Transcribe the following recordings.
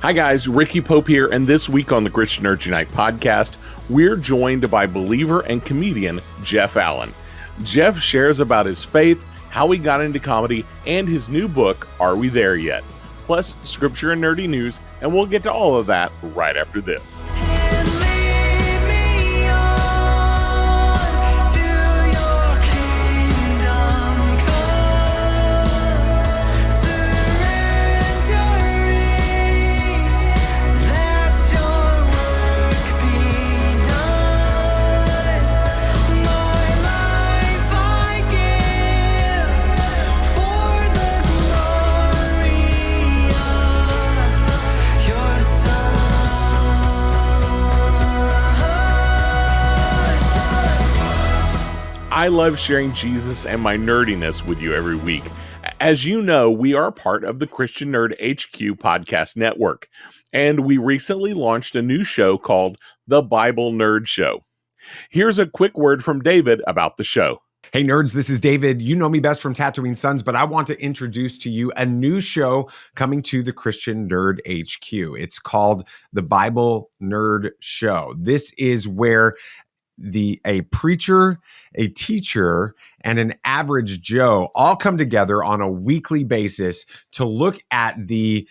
Hi guys, Ricky Pope here, and this week on the Christian Nerd Unite podcast, we're joined by believer and comedian Jeff Allen. Jeff shares about his faith, how he got into comedy, and his new book, Are We There Yet? Plus, scripture and nerdy news, and we'll get to all of that right after this. I love sharing Jesus and my nerdiness with you every week. As you know, we are part of the Christian Nerd HQ podcast network, and we recently launched a new show called The Bible Nerd Show. Here's a quick word from David about the show. Hey nerds, this is David. You know me best from Tatooine Sons, but I want to introduce to you a new show coming to the Christian Nerd HQ. It's called The Bible Nerd Show. This is where a preacher, a teacher, and an average Joe all come together on a weekly basis to look at the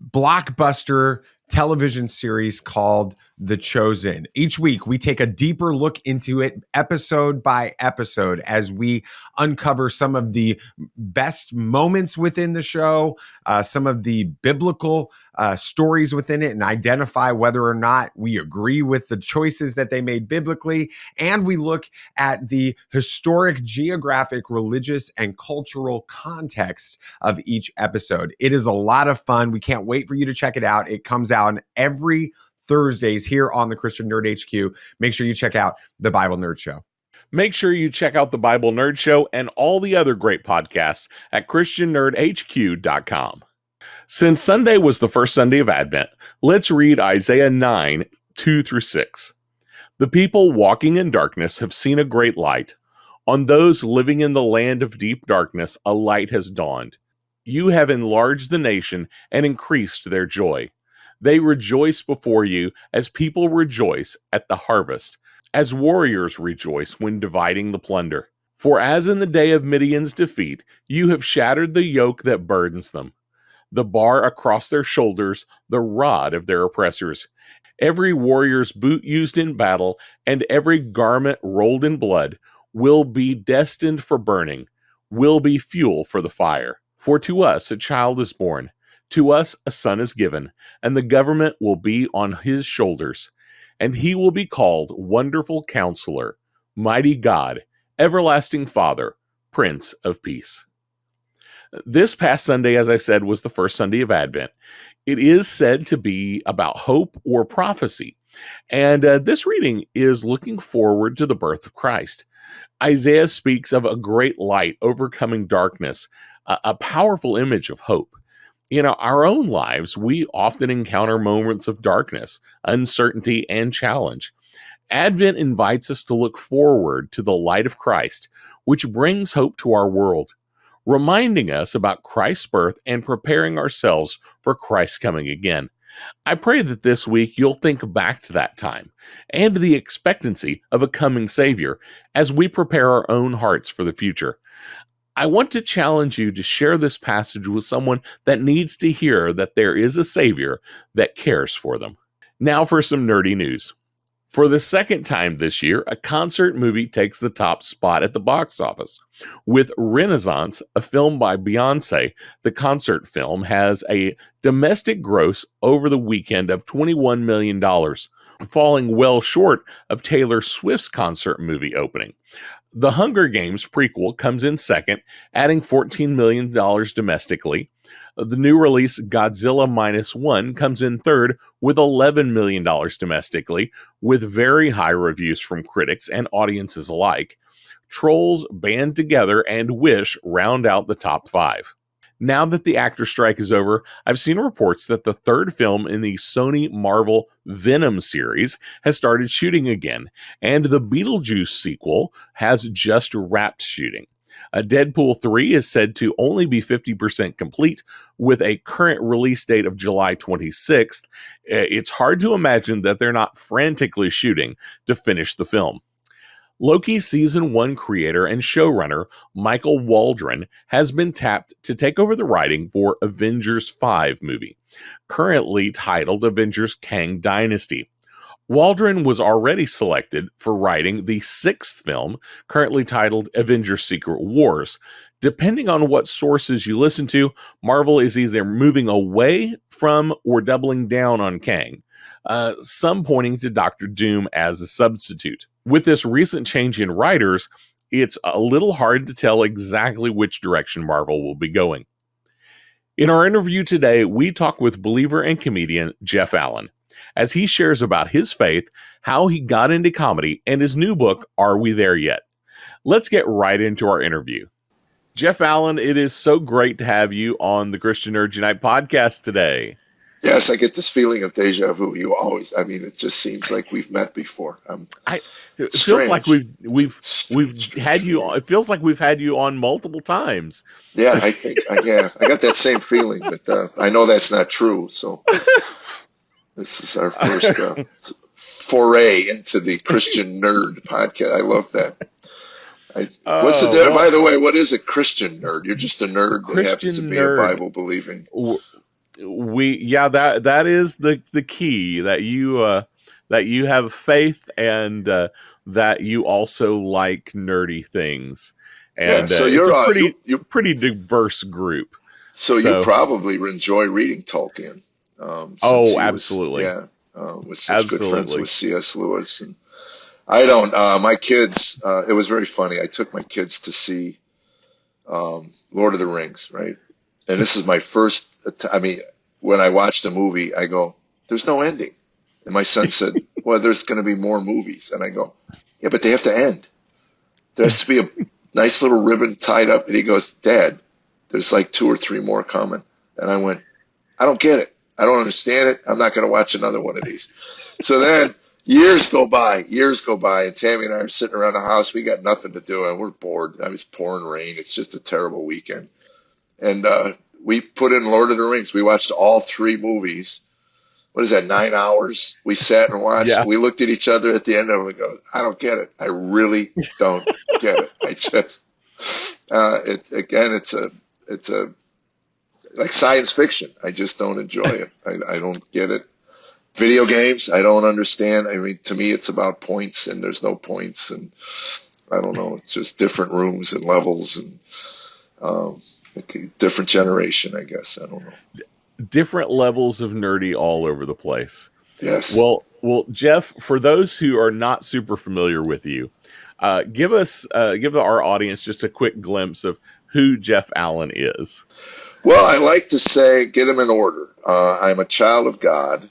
blockbuster television series called The Chosen. Each week, we take a deeper look into it episode by episode as we uncover some of the best moments within the show, some of the biblical stories within it, and identify whether or not we agree with the choices that they made biblically. And we look at the historic, geographic, religious, and cultural context of each episode. It is a lot of fun. We can't wait for you to check it out. It comes out every Thursdays here on the Christian Nerd HQ. Make sure you check out The Bible Nerd Show. Make sure you check out The Bible Nerd Show and all the other great podcasts at ChristianNerdHQ.com. Since Sunday was the first Sunday of Advent, let's read Isaiah 9, 2-6. The people walking in darkness have seen a great light. On those living in the land of deep darkness, a light has dawned. You have enlarged the nation and increased their joy. They rejoice before you as people rejoice at the harvest, as warriors rejoice when dividing the plunder. For as in the day of Midian's defeat, you have shattered the yoke that burdens them, the bar across their shoulders, the rod of their oppressors. Every warrior's boot used in battle and every garment rolled in blood will be destined for burning, will be fuel for the fire. For to us a child is born, to us a son is given, and the government will be on his shoulders. And he will be called Wonderful Counselor, Mighty God, Everlasting Father, Prince of Peace. This past Sunday, as I said, was the first Sunday of Advent. It is said to be about hope or prophecy. And this reading is looking forward to the birth of Christ. Isaiah speaks of a great light overcoming darkness, a powerful image of hope. In our own lives, we often encounter moments of darkness, uncertainty, and challenge. Advent invites us to look forward to the light of Christ, which brings hope to our world, reminding us about Christ's birth and preparing ourselves for Christ's coming again. I pray that this week you'll think back to that time and the expectancy of a coming Savior as we prepare our own hearts for the future. I want to challenge you to share this passage with someone that needs to hear that there is a Savior that cares for them. Now for some nerdy news. For the second time this year, a concert movie takes the top spot at the box office. With Renaissance, a film by Beyoncé, the concert film has a domestic gross over the weekend of $21 million, falling well short of Taylor Swift's concert movie opening. The Hunger Games prequel comes in second, adding $14 million domestically. The new release Godzilla Minus One comes in third with $11 million domestically, with very high reviews from critics and audiences alike. Trolls Band Together and Wish round out the top five. Now that the actor strike is over, I've seen reports that the third film in the Sony Marvel Venom series has started shooting again, and the Beetlejuice sequel has just wrapped shooting. Deadpool 3 is said to only be 50% complete with a current release date of July 26th. It's hard to imagine that they're not frantically shooting to finish the film. Loki Season 1 creator and showrunner Michael Waldron has been tapped to take over the writing for Avengers 5 movie, currently titled Avengers Kang Dynasty. Waldron was already selected for writing the sixth film, currently titled Avengers Secret Wars. Depending on what sources you listen to, Marvel is either moving away from or doubling down on Kang, some pointing to Doctor Doom as a substitute. With this recent change in writers, it's a little hard to tell exactly which direction Marvel will be going. In our interview today, we talk with believer and comedian Jeff Allen as he shares about his faith, how he got into comedy, and his new book, Are We There Yet? Let's get right into our interview. Jeff Allen, it is so great to have you on the Christian Nerd Unite podcast today. Yes, I get this feeling of deja vu. It just seems like we've met before. It feels like we've had you on. It feels like we've had you on multiple times. Yeah, I got that same feeling, but I know that's not true. So this is our first foray into the Christian Nerd podcast. I love that. By the way, what is a Christian nerd? You're just a nerd that happens to be a Bible believing. That is the key, that you have faith and that you also like nerdy things. And so you're a pretty diverse group. So you probably enjoy reading Tolkien. Absolutely. With such good friends with C.S. Lewis. And I don't, my kids, it was very funny. I took my kids to see Lord of the Rings, right? And this is my first, when I watched a movie, I go, there's no ending. And my son said, well, there's going to be more movies. And I go, yeah, but they have to end. There has to be a nice little ribbon tied up. And he goes, Dad, there's like 2 or 3 more coming. And I went, I don't get it. I don't understand it. I'm not going to watch another one of these. So then years go by, and Tammy and I are sitting around the house. We got nothing to do, and we're bored. I was pouring rain. It's just a terrible weekend. And we put in Lord of the Rings. We watched all 3 movies. What is that, 9 hours? We sat and watched. Yeah. We looked at each other at the end of it and go, I don't get it. I really don't get it. I just, it's like science fiction. I just don't enjoy it. I don't get it. Video games, I don't understand. To me, it's about points, and there's no points, and I don't know. It's just different rooms and levels, and different generation, I guess. I don't know. Different levels of nerdy all over the place. Yes. Well, Jeff, for those who are not super familiar with you, give our audience just a quick glimpse of who Jeff Allen is. Well, I like to say, get them in order. I'm a child of God.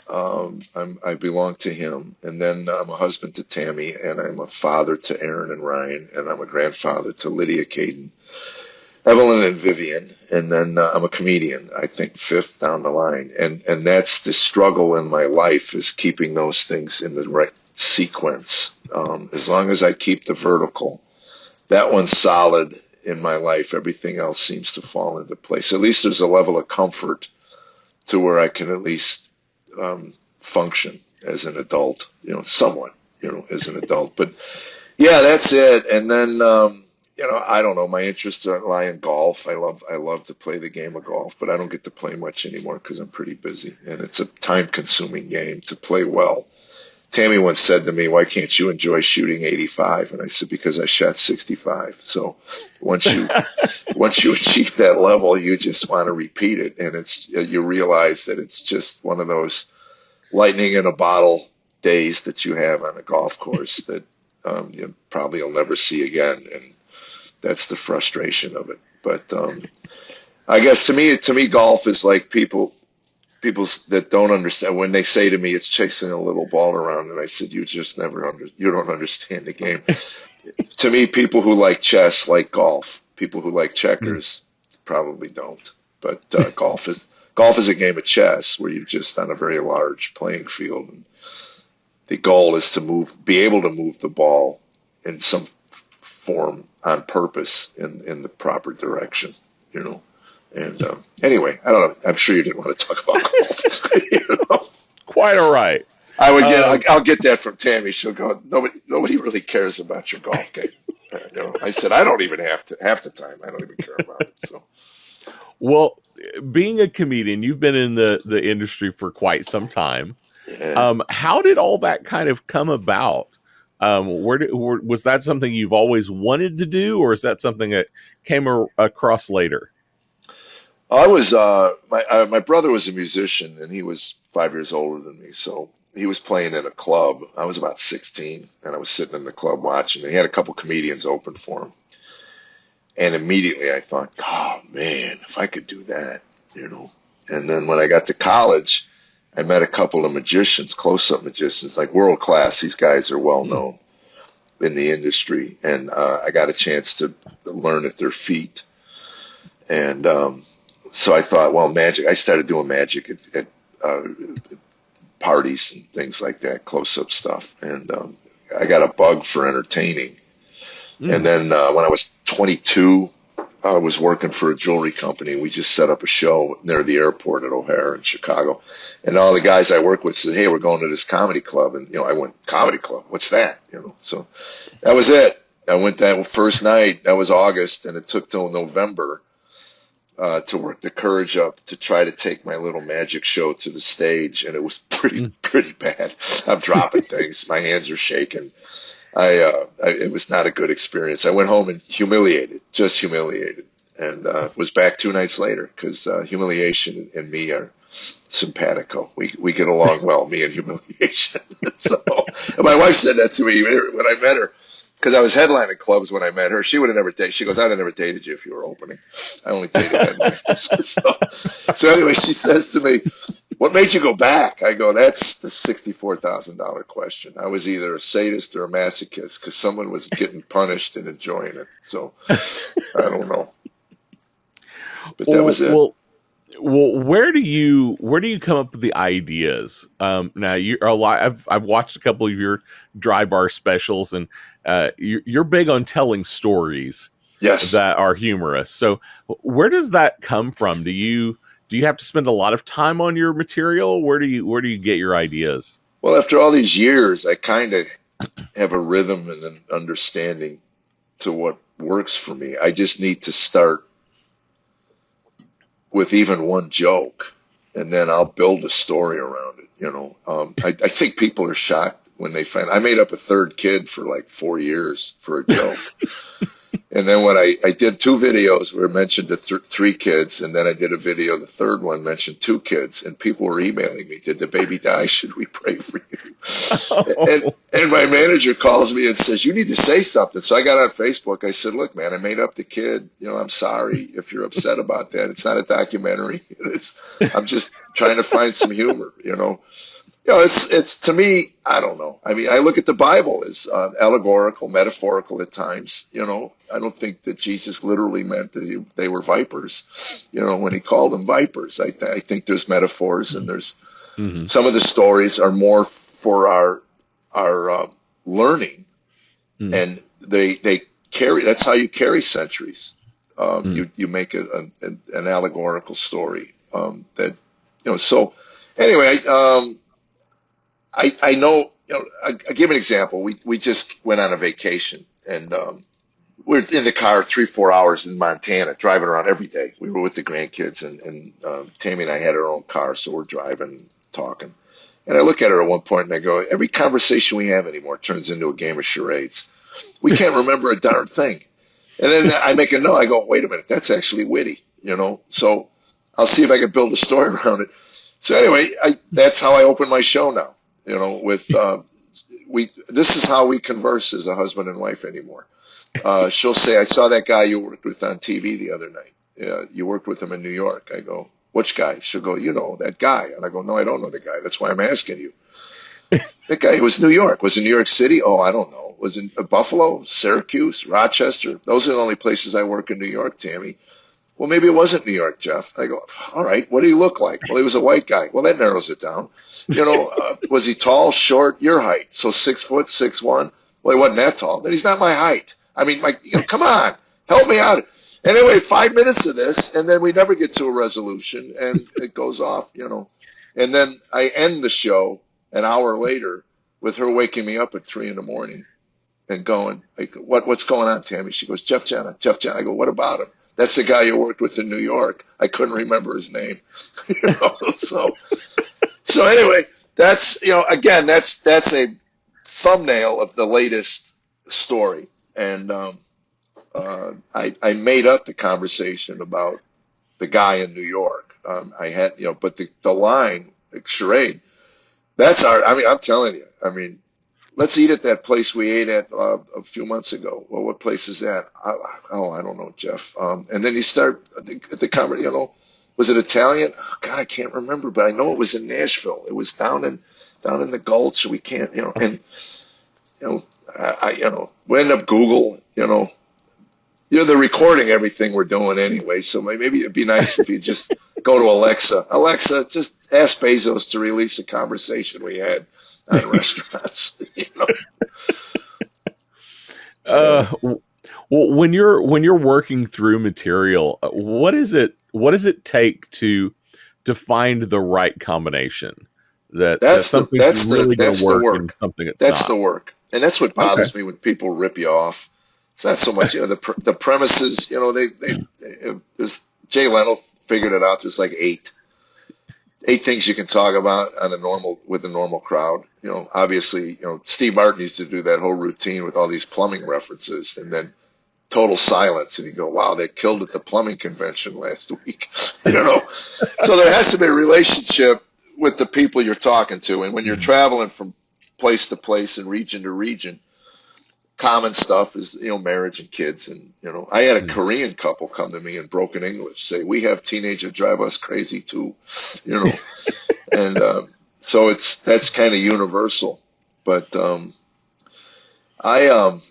I belong to Him, and then I'm a husband to Tammy, and I'm a father to Aaron and Ryan, and I'm a grandfather to Lydia, Caden, Evelyn, and Vivian, and then I'm a comedian. I think 5th down the line, and that's the struggle in my life, is keeping those things in the right sequence. As long as I keep the vertical, that one's solid in my life. Everything else seems to fall into place. At least there's a level of comfort to where I can at least function as an adult, somewhat, as an adult. But yeah, that's it. And then, I don't know, my interests lie in golf. I love to play the game of golf, but I don't get to play much anymore because I'm pretty busy, and it's a time-consuming game to play well. Tammy once said to me, why can't you enjoy shooting 85? And I said, because I shot 65. So once you achieve that level, you just want to repeat it. And you realize that it's just one of those lightning in a bottle days that you have on a golf course that you probably will never see again. And that's the frustration of it. But I guess to me, golf is like people that don't understand, when they say to me it's chasing a little ball around, and I said, you don't understand the game. To me, people who like chess like golf. People who like checkers probably don't. But golf is a game of chess where you're just on a very large playing field, and the goal is to be able to move the ball in some form on purpose in the proper direction, you know. And anyway, I don't know. I'm sure you didn't want to talk about golf. You know? Quite all right. I'll get that from Tammy. She'll go, nobody really cares about your golf game. You know, I said, I don't even have to, half the time, I don't even care about it. So, Well, being a comedian, you've been in the industry for quite some time. yeah. How did all that kind of come about? Was that something you've always wanted to do, or is that something that came across later? I was my brother was a musician, and he was 5 years older than me. So he was playing in a club. I was about 16, and I was sitting in the club watching. He had a couple comedians open for him, and immediately I thought, "Oh man, if I could do that, you know." And then when I got to college, I met a couple of magicians, close-up magicians, like world class. These guys are well known in the industry, and I got a chance to learn at their feet. And so I thought, well, magic. I started doing magic at parties and things like that, close-up stuff. And I got a bug for entertaining. And then when I was 22, I was working for a jewelry company. We just set up a show near the airport at O'Hare in Chicago. And all the guys I work with said, hey, we're going to this comedy club. And, you know, I went, comedy club? What's that? You know, so that was it. I went that first night. That was August, and it took till November to work the courage up to try to take my little magic show to the stage. And it was pretty bad. I'm dropping things. My hands are shaking. It was not a good experience. I went home and just humiliated, and was back 2 nights later because humiliation and me are simpatico. We get along well, me and humiliation. So and my wife said that to me when I met her, because I was headlining clubs when I met her. She would have never dated. She goes, I'd have never dated you if you were opening. I only dated headliners. So anyway, she says to me, what made you go back? I go, that's the $64,000 question. I was either a sadist or a masochist because someone was getting punished and enjoying it. So I don't know. But that was it. Well, where do you come up with the ideas? Now you're a lot. I've watched a couple of your dry bar specials, and you're big on telling stories. Yes. That are humorous. So where does that come from? Do you have to spend a lot of time on your material? Where do you get your ideas? Well, after all these years, I kind of have a rhythm and an understanding to what works for me. I just need to start with even one joke, and then I'll build a story around it. You know, I think people are shocked when they find I made up a third kid for like 4 years for a joke. And then when I did 2 videos where I mentioned the 3 kids, and then I did a video, the third one mentioned 2 kids, and people were emailing me, did the baby die? Should we pray for you? And my manager calls me and says, you need to say something. So I got on Facebook. I said, look, man, I made up the kid. You know, I'm sorry if you're upset about that. It's not a documentary. I'm just trying to find some humor, you know. You know, it's to me, I don't know. I mean, I look at the Bible as allegorical, metaphorical at times. You know, I don't think that Jesus literally meant that they were vipers. You know, when he called them vipers, I think there's metaphors, and there's some of the stories are more for our learning, and they carry. That's how you carry centuries. You make an allegorical story that, you know. So anyway, I know, you know, I'll give an example. We just went on a vacation, and we're in the car 3-4 hours in Montana, driving around every day. We were with the grandkids, and Tammy and I had our own car, so we're driving, talking. And I look at her at one point and I go, every conversation we have anymore turns into a game of charades. We can't remember a darn thing. And then I make a note. I go, wait a minute, that's actually witty, you know. So I'll see if I can build a story around it. So anyway, that's how I open my show now. You know, with this is how we converse as a husband and wife anymore. She'll say, I saw that guy you worked with on TV the other night. You worked with him in New York. I go, which guy? She'll go, you know, that guy. And I go, no, I don't know the guy. That's why I'm asking you. That guy was New York. Was in New York City? Oh, I don't know. Was in Buffalo, Syracuse, Rochester. Those are the only places I work in New York, Tammy. Well, maybe it wasn't New York, Jeff. I go, all right, what did he look like? Well, he was a white guy. Well, that narrows it down. You know, was he tall, short, your height? So 6 foot, 6'1"? Well, he wasn't that tall. Then he's not my height. I mean, come on, help me out. Anyway, 5 minutes of this, and then we never get to a resolution, and it goes off, And then I end the show an hour later with her waking me up at 3 a.m. and going, like, what's going on, Tammy? She goes, Jeff Jenna. I go, what about him? That's the guy you worked with in New York. I couldn't remember his name. So anyway, that's, again, that's a thumbnail of the latest story. And I made up the conversation about the guy in New York. I had, but the line, the charade, I'm telling you, let's eat at that place we ate at a few months ago. Well, what place is that? I don't know, Jeff. And then you start the conversation, was it Italian? Oh, God, I can't remember, but I know it was in Nashville. It was down in the Gulch. We can't, and, we end up Google, they're recording everything we're doing anyway. So maybe it'd be nice if you just go to Alexa. Alexa, just ask Bezos to release a conversation we had on restaurants. Well, when you're working through material, what does it take to find the right combination that's something really going to work and something that's the work, and that's what bothers me when people rip you off. It's not so much the premises. There's Jay Leno figured it out. There's like eight things you can talk about with a normal crowd. Obviously, Steve Martin used to do that whole routine with all these plumbing references, and then total silence, and you go, "Wow, they killed at the plumbing convention last week." So there has to be a relationship with the people you're talking to, and when you're traveling from place to place and region to region, common stuff is marriage and kids. And I had a Korean couple come to me in broken English say, "We have teenagers drive us crazy too," and so that's kind of universal. But I've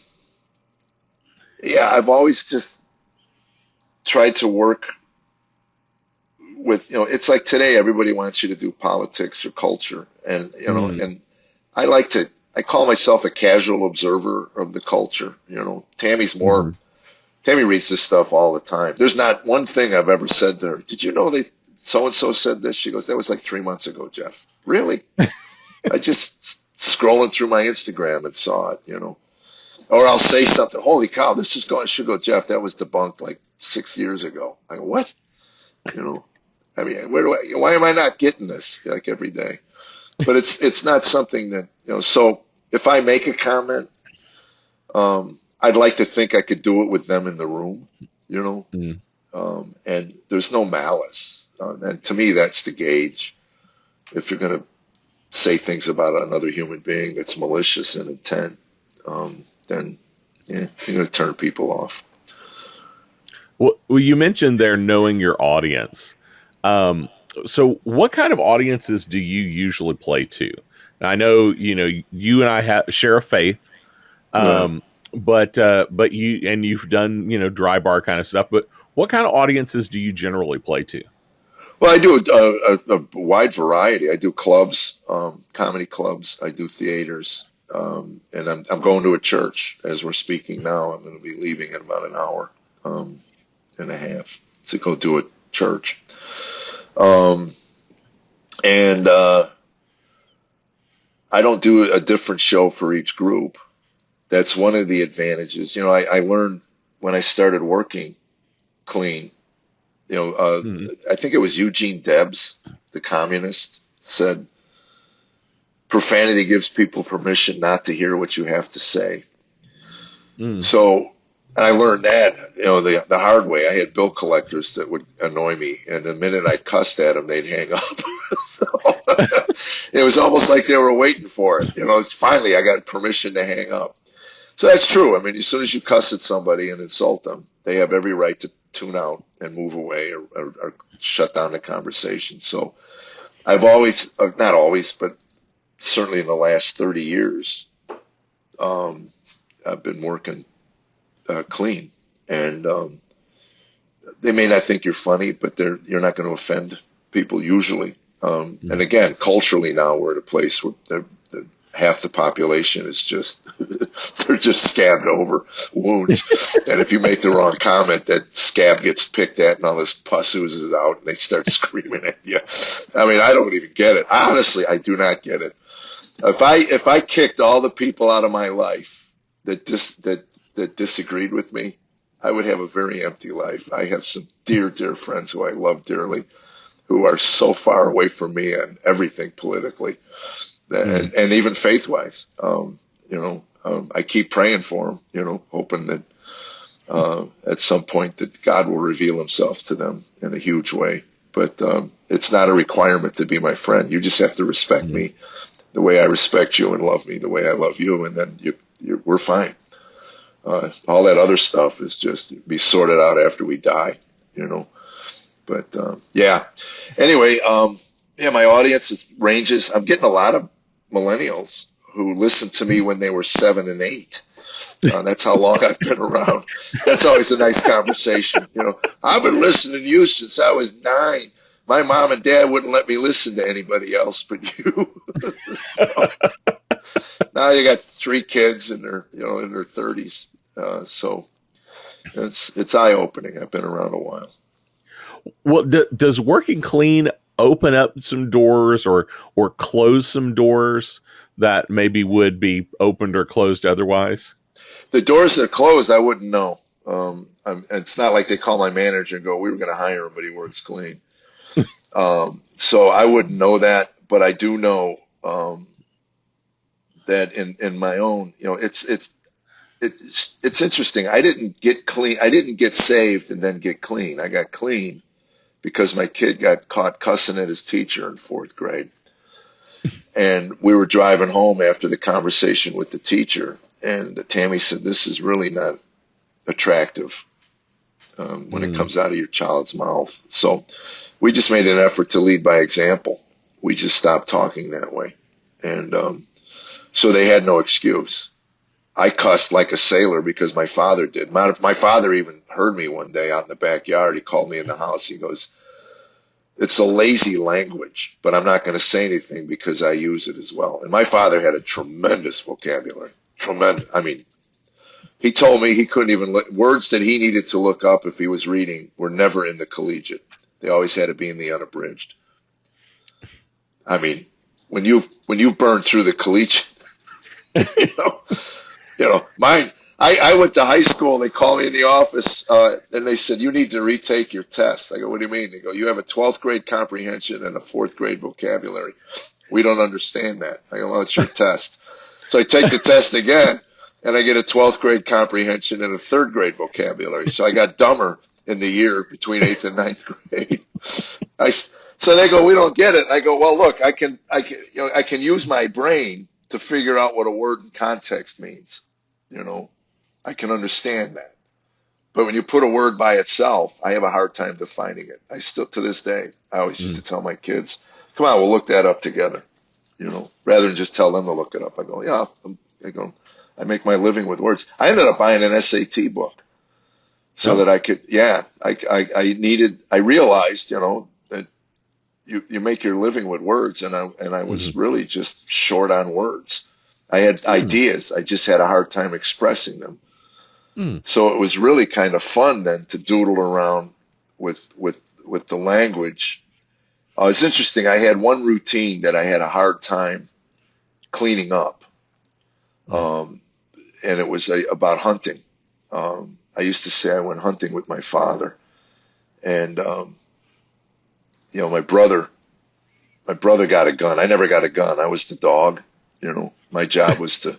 always just tried to work with, it's like today everybody wants you to do politics or culture, and and I call myself a casual observer of the culture. Tammy's more. Tammy reads this stuff all the time. There's not one thing I've ever said to her. Did you know that so and so said this? She goes, that was like 3 months ago, Jeff. Really? I just scrolling through my Instagram and saw it. Or I'll say something. Holy cow! This is going. She'll go, Jeff. That was debunked like 6 years ago. I go, what? Why am I not getting this like every day? But it's not something that, so if I make a comment, I'd like to think I could do it with them in the room, and there's no malice. And to me, that's the gauge. If you're going to say things about another human being that's malicious in intent, then you're going to turn people off. Well, you mentioned there knowing your audience. So what kind of audiences do you usually play to? Now, I know, you and I share a faith, but you've done, dry bar kind of stuff, but what kind of audiences do you generally play to? Well, I do a wide variety. I do clubs, comedy clubs. I do theaters, and I'm going to a church as we're speaking now. I'm going to be leaving in about an hour and a half to go do a church. And I don't do a different show for each group. That's one of the advantages. I learned when I started working clean, I think it was Eugene Debs, the communist, said, profanity gives people permission not to hear what you have to say. So I learned that, the hard way. I had bill collectors that would annoy me, and the minute I cussed at them, they'd hang up. So it was almost like they were waiting for it. Finally I got permission to hang up. So that's true. As soon as you cuss at somebody and insult them, they have every right to tune out and move away or shut down the conversation. So I've always, not always, but certainly in the last 30 years, I've been working clean, and they may not think you're funny, but you're not going to offend people usually. And again, culturally now we're at a place where half the population is just, they're just scabbed over wounds. And if you make the wrong comment, that scab gets picked at and all this pus oozes out and they start screaming at you. I mean, I don't even get it. Honestly, I do not get it. If I kicked all the people out of my life that disagreed with me, I would have a very empty life. I have some dear friends who I love dearly, who are so far away from me on everything politically and even faith-wise. I keep praying for them, hoping that at some point that God will reveal himself to them in a huge way. But it's not a requirement to be my friend. You just have to respect me the way I respect you and love me the way I love you, and then we're fine. All that other stuff is just be sorted out after we die, But yeah. Anyway, my audience ranges. I'm getting a lot of millennials who listened to me when they were 7 and 8. That's how long I've been around. That's always a nice conversation. I've been listening to you since I was 9. My mom and dad wouldn't let me listen to anybody else but you. So, now you got 3 kids and they're in their 30s. So it's eye opening. I've been around a while. Well, does working clean open up some doors or close some doors that maybe would be opened or closed otherwise? The doors that are closed, I wouldn't know. It's not like they call my manager and go, "We were going to hire him, but he works clean." So I wouldn't know that, but I do know that in my own, it's interesting. I didn't get clean. I didn't get saved and then get clean. I got clean because my kid got caught cussing at his teacher in 4th grade. And we were driving home after the conversation with the teacher, and Tammy said, "This is really not attractive when it comes out of your child's mouth." So we just made an effort to lead by example. We just stopped talking that way. And so they had no excuse. I cussed like a sailor because my father did. My father even heard me one day out in the backyard. He called me in the house. He goes, "It's a lazy language, but I'm not going to say anything because I use it as well." And my father had a tremendous vocabulary. Tremendous. I mean, he told me he couldn't even words that he needed to look up if he was reading were never in the collegiate. They always had to be in the unabridged. I mean, when you've burned through the collegiate, mine. I went to high school. They called me in the office and they said, "You need to retake your test." I go, "What do you mean?" They go, "You have a 12th grade comprehension and a 4th grade vocabulary. We don't understand that." I go, "Well, it's your test." So I take the test again and I get a 12th grade comprehension and a 3rd grade vocabulary. So I got dumber in the year between 8th and 9th grade. So they go, "We don't get it." I go, "Well, look, I can use my brain to figure out what a word in context means. I can understand that. But when you put a word by itself, I have a hard time defining it. I still, to this day, I always used to tell my kids, "Come on, we'll look that up together." Rather than just tell them to look it up. I go, "Yeah." I make my living with words. I ended up buying an SAT book so that I could, I realized, that you make your living with words, and I was really just short on words. I had ideas. I just had a hard time expressing them. So it was really kind of fun then to doodle around with the language. It's interesting. I had one routine that I had a hard time cleaning up, and it was about hunting. I used to say I went hunting with my father, and my brother got a gun. I never got a gun. I was the dog. My job was to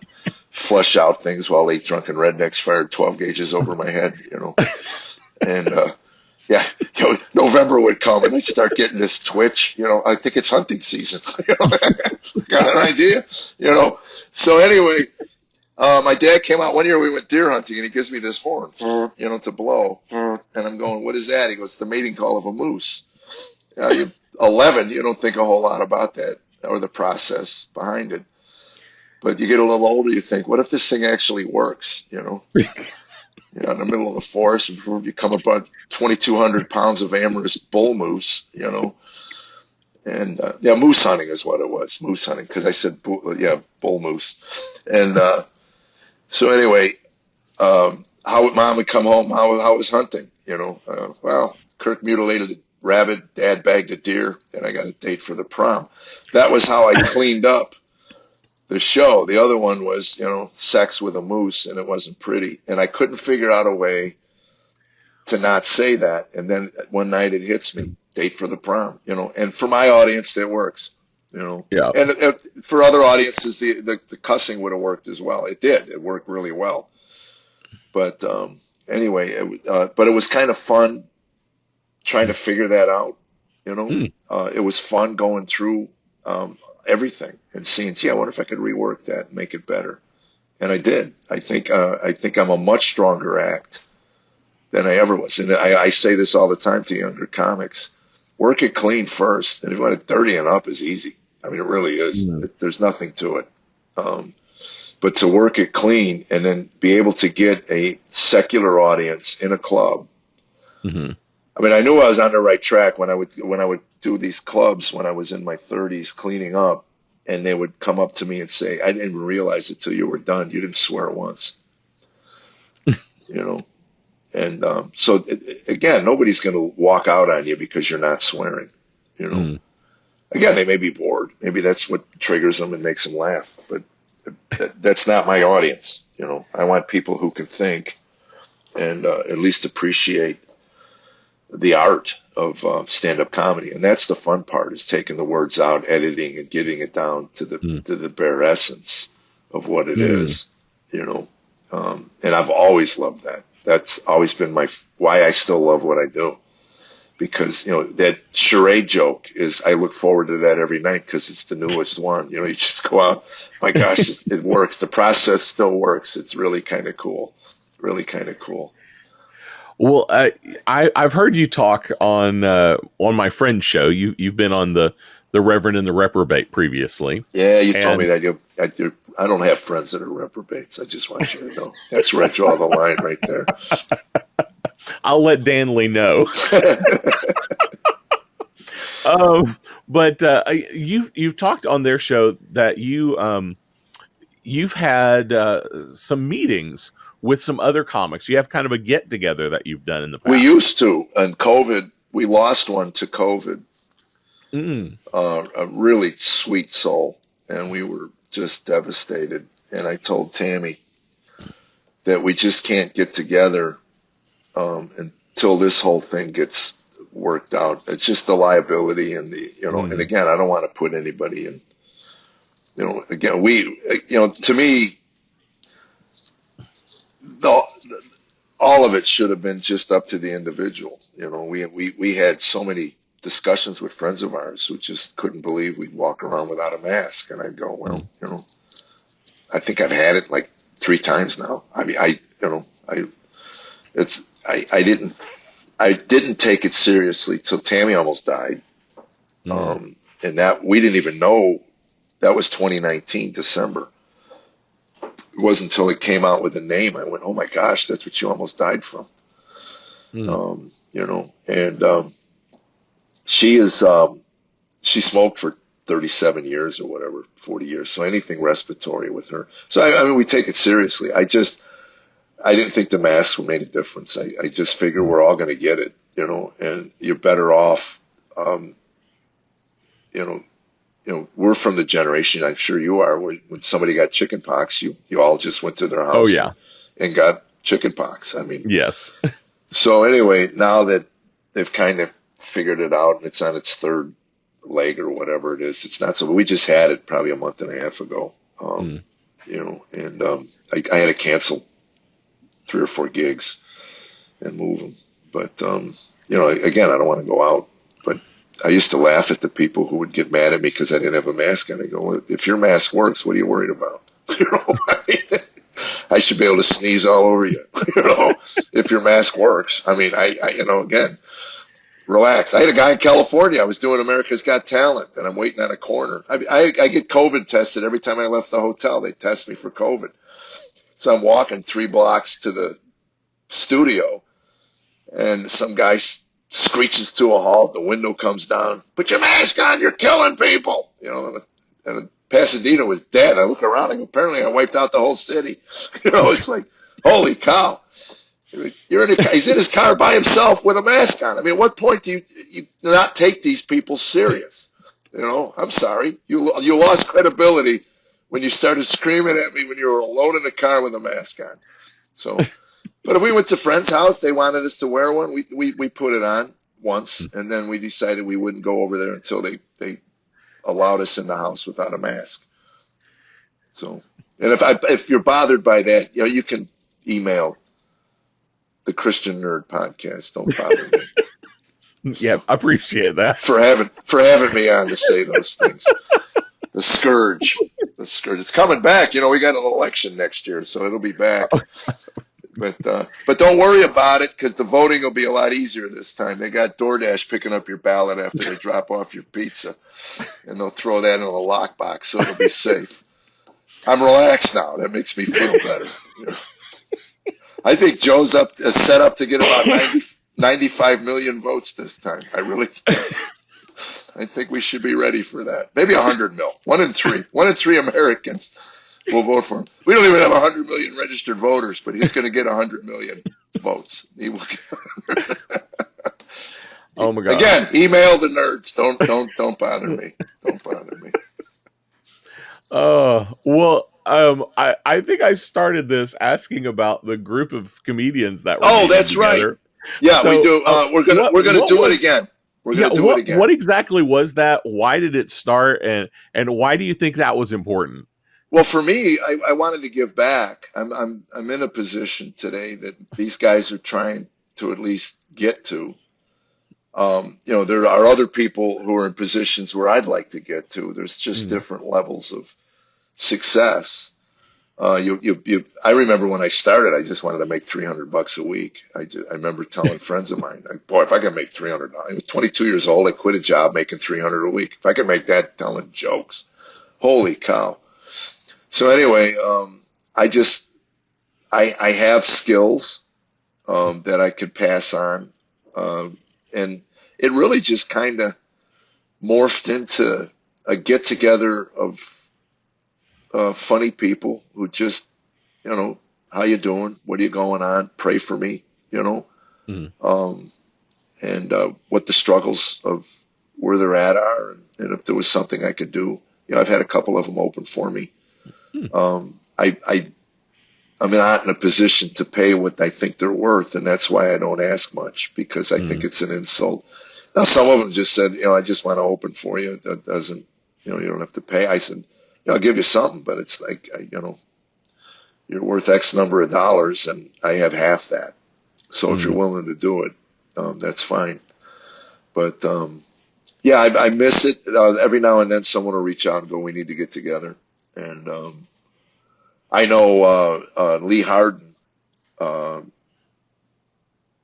flush out things while 8 drunken rednecks fired 12 gauges over my head. And November would come and I'd start getting this twitch. I think it's hunting season. Got an idea. So anyway, my dad came out one year. We went deer hunting, and he gives me this horn, to blow. And I'm going, "What is that?" He goes, "It's the mating call of a moose." You're 11, you don't think a whole lot about that or the process behind it. But you get a little older, you think, what if this thing actually works? In the middle of the forest, before you come about 2,200 pounds of amorous bull moose, And yeah, moose hunting is what it was. Moose hunting, because I said bull moose. And so anyway, how Mom would come home, how was hunting? Well, Kirk mutilated a rabbit, Dad bagged a deer, and I got a date for the prom. That was how I cleaned up the show. The other one was, sex with a moose, and it wasn't pretty. And I couldn't figure out a way to not say that. And then one night it hits me, date for the prom, and for my audience, it works, Yeah. and for other audiences, the cussing would have worked as well. It did. It worked really well. But anyway, but it was kind of fun trying to figure that out. It was fun going through everything and seeing, I wonder if I could rework that and make it better. And I did. I think I'm a much stronger act than I ever was. And I say this all the time to younger comics: work it clean first, and if you want it dirty and up, is easy. I mean, it really is. There's nothing to it. But to work it clean and then be able to get a secular audience in a club. Mm-hmm. I mean, I knew I was on the right track when I would do these clubs when I was in my 30s cleaning up, and they would come up to me and say, "I didn't even realize it till you were done. You didn't swear once." And so again, nobody's going to walk out on you because you're not swearing. Again, they may be bored. Maybe that's what triggers them and makes them laugh. But that's not my audience. I want people who can think and at least appreciate the art of stand-up comedy. And that's the fun part, is taking the words out, editing, and getting it down to the bare essence of what it is. And I've always loved that. That's always been why I still love what I do. Because, that charade joke is, I look forward to that every night because it's the newest one. You just go out, my gosh, it works. The process still works. It's really kind of cool. Really kind of cool. Well, I've heard you talk on my friend's show. You've been on the Reverend and the Reprobate previously. Yeah, you told me that. I don't have friends that are reprobates. I just want you to know. That's where I draw the line right there. I'll let Danley know. But you've talked on their show that you've had some meetings with some other comics. You have kind of a get together that you've done in the past. We used to, and COVID. We lost one to COVID. A really sweet soul, and we were just devastated. And I told Tammy that we just can't get together until this whole thing gets worked out. It's just the liability and and again, I don't want to put anybody in, again, to me, all of it should have been just up to the individual. We had so many discussions with friends of ours who just couldn't believe we'd walk around without a mask. And I'd go, well, I think I've had it like 3 times now. I mean, I didn't take it seriously till Tammy almost died. And that we didn't even know. That was 2019, December. It wasn't until it came out with a name I went, oh my gosh, that's what you almost died from. She smoked for 37 years or whatever, 40 years. So anything respiratory with her. So I mean, we take it seriously. I didn't think the masks would make a difference. I just figured we're all going to get it, and you're better off, we're from the generation, I'm sure you are, when somebody got chicken pox, you all just went to their house and got chicken pox. I mean, yes. So anyway, now that they've kind of figured it out and it's on its 3rd leg or whatever it is, it's not so. We just had it probably a month and a half ago, and I had to cancel 3 or 4 gigs and move them. But again, I don't want to go out. But I used to laugh at the people who would get mad at me because I didn't have a mask on. I go, well, if your mask works, what are you worried about? I should be able to sneeze all over you, if your mask works. I mean, again, relax. I had a guy in California. I was doing America's Got Talent, and I'm waiting on a corner. I get COVID tested every time I left the hotel. They test me for COVID. So I'm walking 3 blocks to the studio, and some guy screeches to a halt. The window comes down. Put your mask on. You're killing people. And Pasadena was dead. I look around and apparently I wiped out the whole city. It's like, holy cow. He's in his car by himself with a mask on. I mean, at what point do you not take these people serious? I'm sorry. You lost credibility when you started screaming at me when you were alone in the car with a mask on. So, but if we went to a friend's house, they wanted us to wear one. We put it on once, and then we decided we wouldn't go over there until they allowed us in the house without a mask. So, and if you're bothered by that, you can email the Christian Nerd Podcast. Don't bother me. Yeah, I appreciate that. For having me on to say those things. The scourge. It's coming back. We got an election next year, so it'll be back. But don't worry about it, because the voting will be a lot easier this time. They got DoorDash picking up your ballot after they drop off your pizza, and they'll throw that in a lockbox, so it'll be safe. I'm relaxed now. That makes me feel better. I think Joe's set up to get about 95 million votes this time. I really think. I think we should be ready for that. Maybe 100 mil. 1 in 3. 1 in 3 Americans will vote for him. We don't even have 100 million registered voters, but he's going to get 100 million votes. He will get. Oh my God! Again, email the nerds. Don't bother me. Don't bother me. Well, I think I started this asking about the group of comedians that were that's together. right. Yeah, So, we do. We're gonna do it again. We're gonna do it again. What exactly was that? Why did it start, and why do you think that was important? Well, for me, I wanted to give back. I'm in a position today that these guys are trying to at least get to. There are other people who are in positions where I'd like to get to. There's just different levels of success. I remember when I started, I just wanted to make $300 a week. I remember telling friends of mine, boy, if I could make $300, I was 22 years old. I quit a job making $300 a week. If I could make that telling jokes, holy cow. So anyway, I have skills, that I could pass on. And it really just kind of morphed into a get together of funny people who just, how you doing? What are you going on? Pray for me, and what the struggles of where they're at are, and if there was something I could do. I've had a couple of them open for me. I'm not in a position to pay what I think they're worth, and that's why I don't ask much, because I think it's an insult. Now, some of them just said, I just want to open for you. That doesn't, you don't have to pay. I said, I'll give you something, but it's like, you're worth X number of dollars, and I have half that. So if you're willing to do it, that's fine. But yeah, I miss it. Every now and then someone will reach out and go, we need to get together. And I know Lee Harden.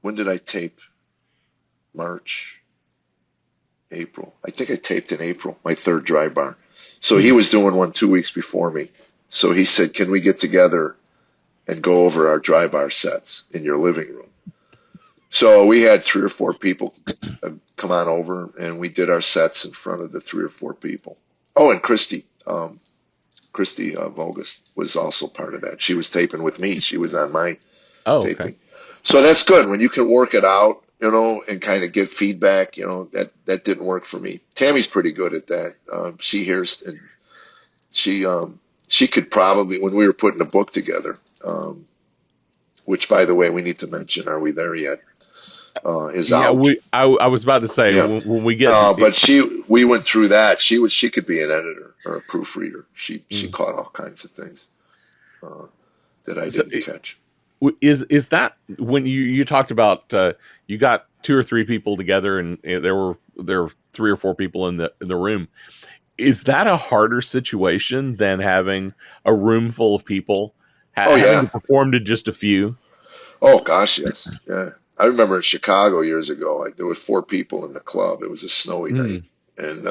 When did I tape? March, April. I think I taped in April, my third dry bar. So he was doing one 2 weeks before me. So he said, can we get together and go over our dry bar sets in your living room? So we had 3 or 4 people come on over, and we did our sets in front of the 3 or 4 people. Oh, and Christy Vogus was also part of that. She was taping with me. She was on my taping. Okay. So that's good when you can work it out, and kind of get feedback. That didn't work for me. Tammy's pretty good at that. She hears, and she could probably, when we were putting a book together, which, by the way, we need to mention. Are we there yet? Is out. I was about to say, when we get, but we went through that. She could be an editor or a proofreader. She caught all kinds of things that I didn't catch. Is that when you talked about you got 2 or 3 people together, and there were 3 or 4 people in the room? Is that a harder situation than having a room full of people having to perform to just a few? Oh gosh, yes, yeah. I remember in Chicago years ago, there were 4 people in the club. It was a snowy night, and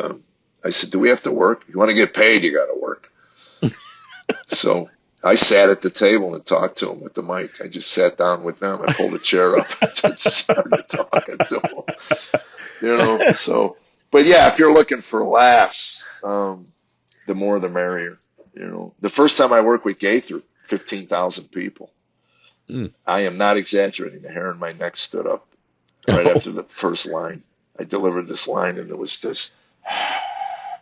I said, "Do we have to work? You want to get paid? You got to work." So I sat at the table and talked to them with the mic. I just sat down with them. I pulled a chair up and just started talking to them. So, but yeah, if you're looking for laughs, the more the merrier. The first time I worked with Gaither, 15,000 people. Mm. I am not exaggerating. The hair on my neck stood up right Oh, after the first line. I delivered this line, and it was this,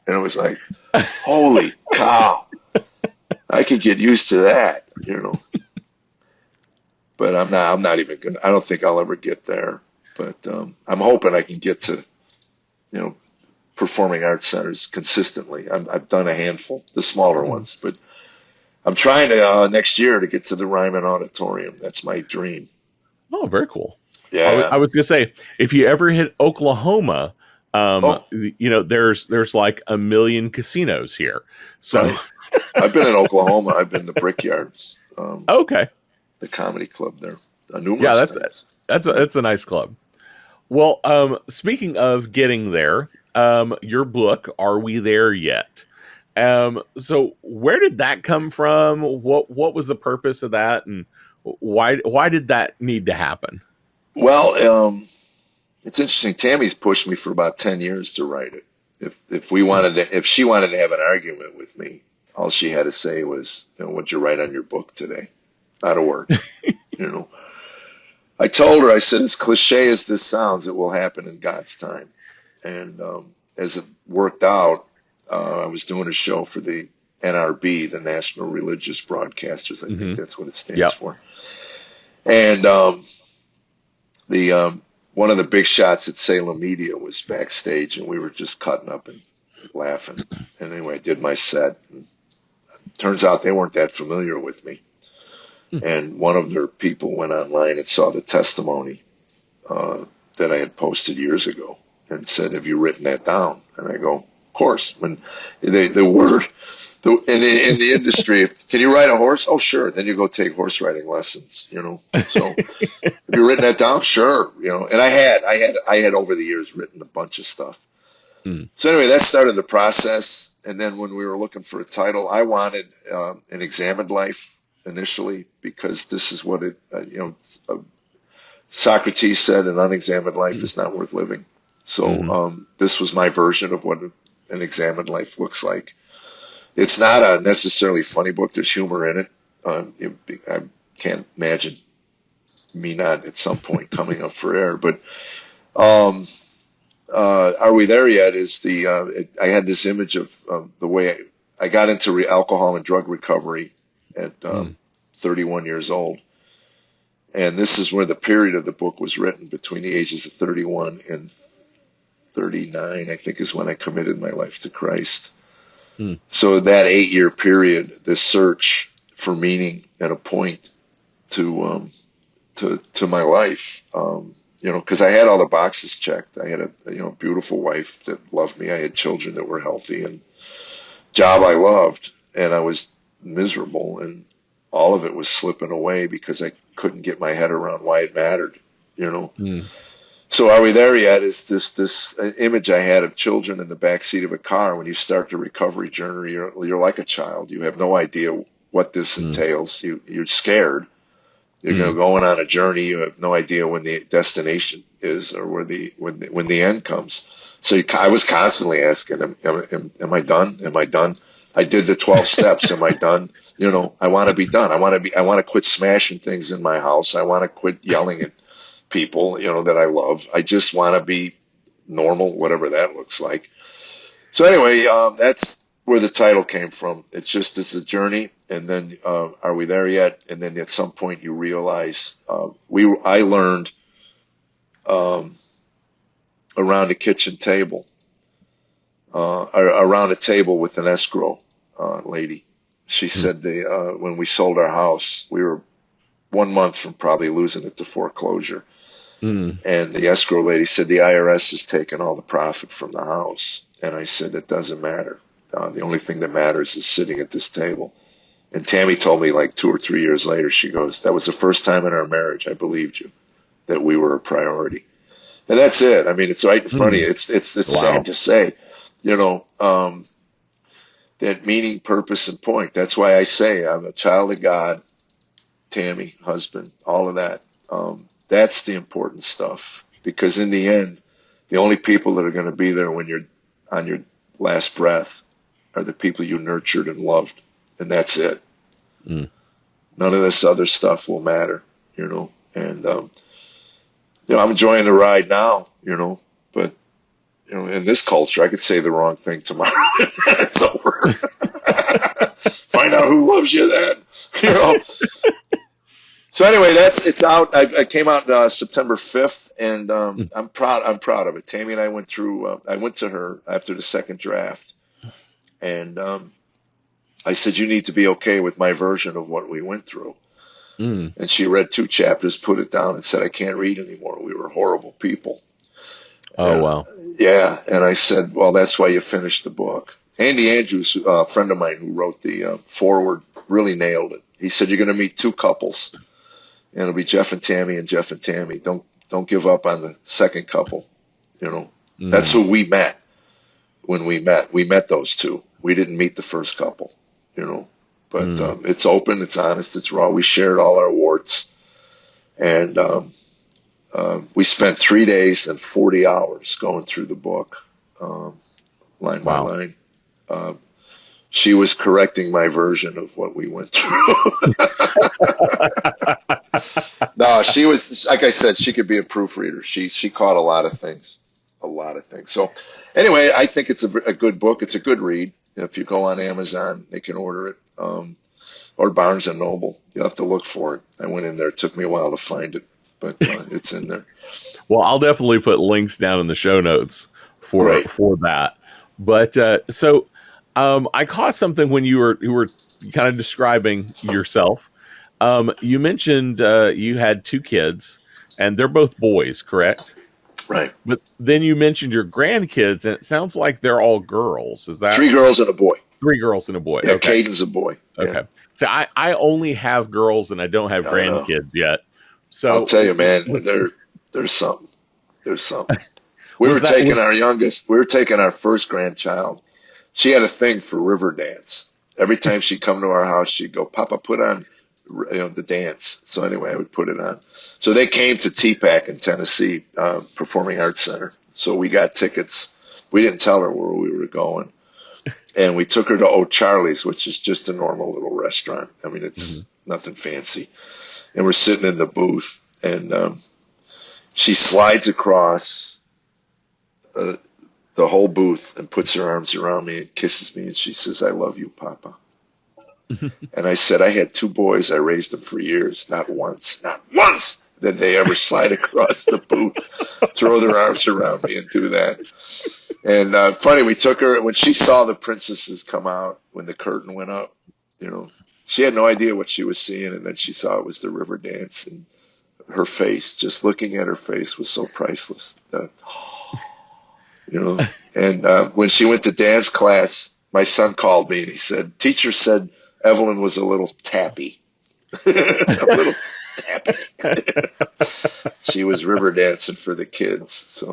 and it was like, holy cow! I could get used to that. But I'm not even gonna. I don't think I'll ever get there. But I'm hoping I can get to, you know, performing arts centers consistently. I've done a handful, the smaller ones, but I'm trying to next year to get to the Ryman Auditorium. That's my dream. oh, very cool. I Yeah. was gonna say, if you ever hit Oklahoma, Oh, there's like a million casinos here. So right. I've been in Oklahoma. I've been to Brickyards, okay, the comedy club there, yeah, numerous times. Yeah. that's a nice club. Well, speaking of getting there, your book, Are We There Yet? So where did that come from? What was the purpose of that, and why did that need to happen? Well, it's interesting. Tammy's pushed me for about 10 years to write it. If she wanted to have an argument with me, all she had to say was, what'd you write on your book today? Not a word. You know, I told her, I said, as cliche as this sounds, it will happen in God's time. And as it worked out, I was doing a show for the NRB, the National Religious Broadcasters. I think Mm-hmm. that's what it stands Yep. for. And the one of the big shots at Salem Media was backstage, and we were just cutting up and laughing. And anyway, I did my set. And turns out they weren't that familiar with me. And one of their people went online and saw the testimony that I had posted years ago and said, "Have you written that down?" And I go, "Of course." When the word in the industry, can you ride a horse? Oh, sure. Then you go take horse riding lessons. So have you written that down? Sure. And I had over the years written a bunch of stuff. Mm. So anyway, that started the process. And then when we were looking for a title, I wanted an examined life initially, because this is what Socrates said, an unexamined life is not worth living. So Mm-hmm. this was my version of what an examined life looks like. It's not a necessarily funny book. There's humor in it. I can't imagine me not at some point coming up for air. But um, Are We There Yet? I had this image of the way I got into alcohol and drug recovery at Mm. 31 years old. And this is where the period of the book was written, between the ages of 31 and 39, I think, is when I committed my life to Christ. Mm. So that 8-year period, this search for meaning and a point to my life, because I had all the boxes checked. I had a beautiful wife that loved me. I had children that were healthy, and job I loved, and I was miserable, and all of it was slipping away because I couldn't get my head around why it mattered. Mm. So Are We There Yet? Is this image I had of children in the back seat of a car. When you start the recovery journey, you're like a child. You have no idea what this Mm. entails. You're scared. You're Mm. going on a journey. You have no idea when the destination is, or when the end comes. So I was constantly asking, am I done? Am I done? I did the 12 steps. Am I done? I want to be done. I want to quit smashing things in my house. I want to quit yelling at people, that I love. I just want to be normal, whatever that looks like. So anyway, that's where the title came from. It's a journey, and then Are We There Yet? And then at some point you realize I learned um, around a kitchen table, around a table with an escrow lady. She Mm. said when we sold our house, we were 1 month from probably losing it to foreclosure. Mm. And the escrow lady said, the IRS has taken all the profit from the house. And I said, it doesn't matter. The only thing that matters is sitting at this table. And Tammy told me like 2 or 3 years later, she goes, that was the first time in our marriage I believed you, that we were a priority. And that's it. I mean, it's right in front of Mm. you. It's sad Wow. to say, you know, um, that meaning, purpose, and point. That's why I say I'm a child of God, Tammy, husband, all of that. That's the important stuff, because in the end, the only people that are going to be there when you're on your last breath are the people you nurtured and loved, and that's it. Mm. None of this other stuff will matter, And I'm enjoying the ride now, but in this culture, I could say the wrong thing tomorrow. It's over. Find out who loves you then. So anyway, it's out. I came out September 5th, and I'm proud. I'm proud of it. Tammy and I went through. I went to her after the second draft, and I said, "You need to be okay with my version of what we went through." Mm. And she read 2 chapters, put it down, and said, "I can't read anymore. We were horrible people." Oh, wow. Yeah, and I said, "Well, that's why you finished the book." Andy Andrews, a friend of mine who wrote the foreword, really nailed it. He said, "You're going to meet 2 couples. And it'll be Jeff and Tammy and Jeff and Tammy. Don't give up on the second couple. That's who we met when we met. We met those 2. We didn't meet the first couple, But it's open, it's honest, it's raw. We shared all our warts, and we spent 3 days and 40 hours going through the book, line by Wow. line. She was correcting my version of what we went through. No, she was, like I said, she could be a proofreader. She caught a lot of things. So anyway, I think it's a good book. It's a good read. If you go on Amazon, they can order it, or Barnes and Noble. You'll have to look for it. I went in there. It took me a while to find it, but it's in there. Well, I'll definitely put links down in the show notes for Great. that. But I caught something when you were kind of describing yourself. You mentioned you had 2 kids, and they're both boys, correct? Right. But then you mentioned your grandkids, and it sounds like they're all girls. Is that 3 girls and a boy. 3 girls and a boy? Yeah, Okay. Caden's a boy. Okay. Yeah. So I only have girls, and I don't have I know. grandkids yet. So I'll tell you, man, there's something. There's something. We were taking our first grandchild. She had a thing for river dance. Every time she'd come to our house, she'd go, "Papa, put on the dance." So anyway, I would put it on. So they came to TPAC in Tennessee, Performing Arts Center. So we got tickets. We didn't tell her where we were going. And we took her to O'Charlie's, which is just a normal little restaurant. I mean, it's nothing fancy. And we're sitting in the booth, and she slides across the whole booth and puts her arms around me and kisses me, and she says, "I love you, Papa." And I said, "I had 2 boys. I raised them for years. Not once did they ever slide across the booth, throw their arms around me, and do that." And funny, we took her, when she saw the princesses come out, when the curtain went up, she had no idea what she was seeing, and then she saw it was the river dance, and her face, just looking at her face, was so priceless. And when she went to dance class, my son called me and he said, "Teacher said Evelyn was a little tappy." A little tappy. She was river dancing for the kids. So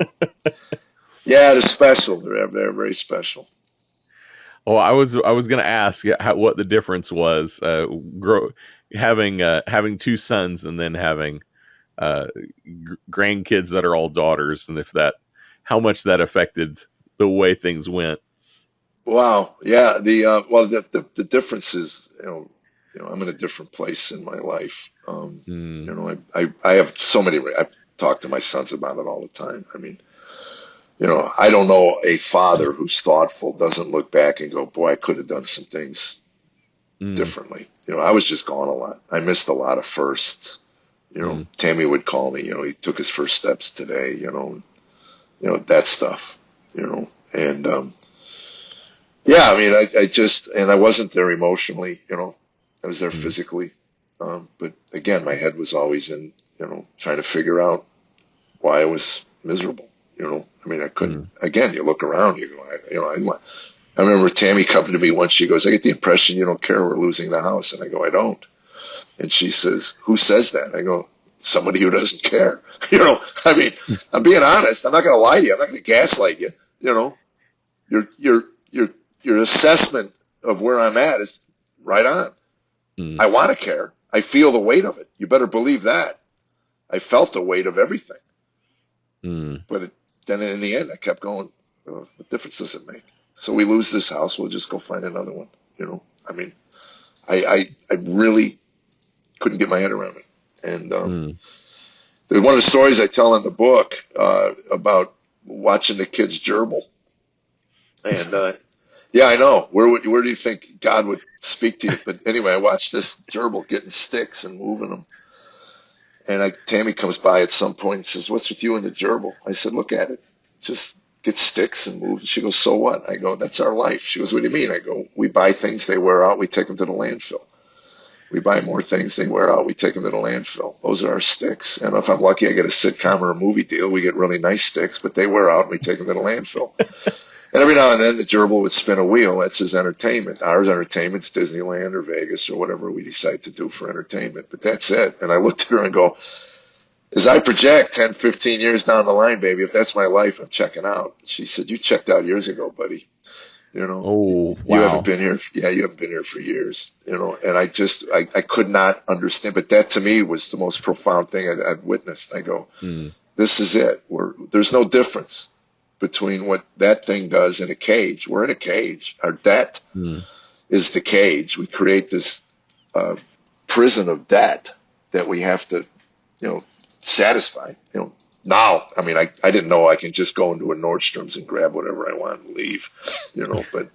yeah, they're special. They're very special. Well, I was going to ask what the difference was having 2 sons and then having grandkids that are all daughters, and how much that affected the way things went. Wow. Yeah. The difference is, I'm in a different place in my life. I have so many. I talk to my sons about it all the time. I mean, I don't know a father who's thoughtful doesn't look back and go, "Boy, I could have done some things differently." I was just gone a lot. I missed a lot of firsts. Tammy would call me. He took his first steps today. That stuff. And yeah, I mean, I wasn't there emotionally. I was there physically. But again, my head was always in, trying to figure out why I was miserable. I mean, I couldn't. Again, you look around, you go, I remember Tammy coming to me once. She goes, "I get the impression you don't care we're losing the house." And I go, "I don't." And she says, "Who says that?" I go, "Somebody who doesn't care." I mean, I'm being honest. I'm not going to lie to you. I'm not going to gaslight you. Your assessment of where I'm at is right on. Mm. I want to care. I feel the weight of it. You better believe that. I felt the weight of everything. Mm. But then in the end, I kept going, what difference does it make? So we lose this house, we'll just go find another one. I mean, I really couldn't get my head around it. And one of the stories I tell in the book about watching the kids gerbil. And yeah, I know. Where do you think God would speak to you? But anyway, I watched this gerbil getting sticks and moving them. And Tammy comes by at some point and says, "What's with you and the gerbil?" I said, "Look at it. Just get sticks and move." And she goes, "So what?" I go, "That's our life." She goes, "What do you mean?" I go, "We buy things, they wear out, we take them to the landfill. We buy more things, they wear out, we take them to the landfill. Those are our sticks. And if I'm lucky, I get a sitcom or a movie deal. We get really nice sticks, but they wear out and we take them to the landfill." And every now and then the gerbil would spin a wheel. That's his entertainment. Our entertainment's Disneyland or Vegas or whatever we decide to do for entertainment. But that's it. And I looked at her and go, as I project 10, 15 years down the line, baby, if that's my life, I'm checking out. She said, "You checked out years ago, buddy. Oh, You haven't wow. been here. Yeah, you haven't been here for years, And I could not understand. But that to me was the most profound thing I'd witnessed. I go, this is it. There's no difference between what that thing does in a cage. We're in a cage. Our debt is the cage. We create this prison of debt that we have to, satisfy. Now, I mean, I didn't know I can just go into a Nordstrom's and grab whatever I want and leave, but